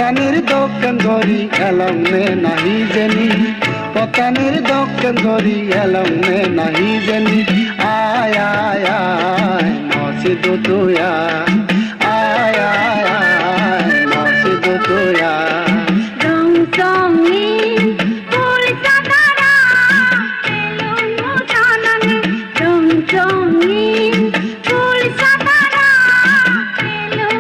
পতানের দোকান ধরি এলাম নে নাহি জেনি পতানের দোকান ধরি এলাম নে নাহি জেনি আয় আয় আয় মসি দুতুয়া আয় আয় আয় মসি দুতুয়া রং সঙ্গী ফুল সাদারা এলো জানানে রং সঙ্গী ফুল সাদারা এলো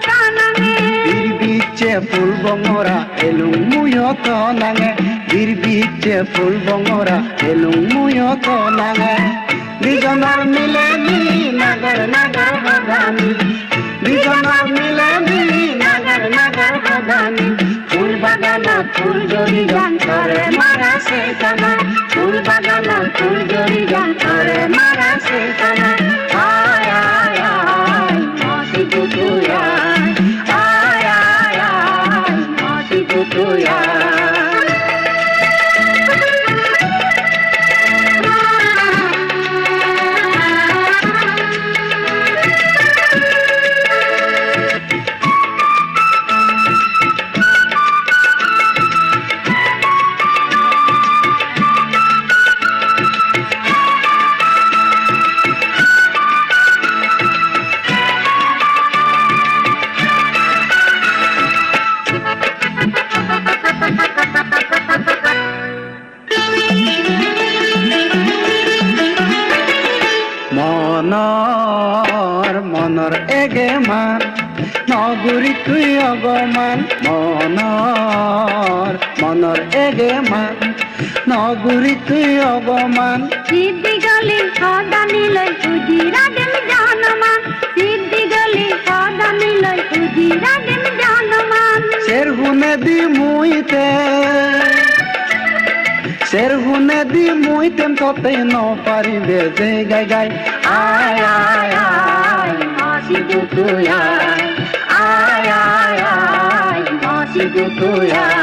জানানে বিরবিচে ফুল বঙরা এলুং মুয়ত নাঙে বিরবিচে ফুল বঙরা এলুং মুয়ত নাঙে দুজনার মিলে নি নাগর নাগর বাগানি দুজনার মিলে নি নাগর নাগর বাগানি ফুল বাগানত ফুল জড়ি গান করে মারা সে কানা ফুল বাগানত ফুল জড়ি গান করে মারা সে কানা আয় আয় আয় মসি দুতুয়া আয় আয় আয় মসি দুতুয়া মনৰ এগে মান নগুৰি তুই অগমান মনৰ এগে মান নগুৰি তুই অগমান সিদ্ধি গলি সদানি লৈ উজিৰা দিম জানমান সিদ্ধি গলি সদানি লৈ উজিৰা দিম জানমান শের হুনে দি মুইতেম ততে ন পারিবে যে গাই গাই আয় আয় আয় মসি দুতুয়া আয় আয় আয় মসি দুতুয়া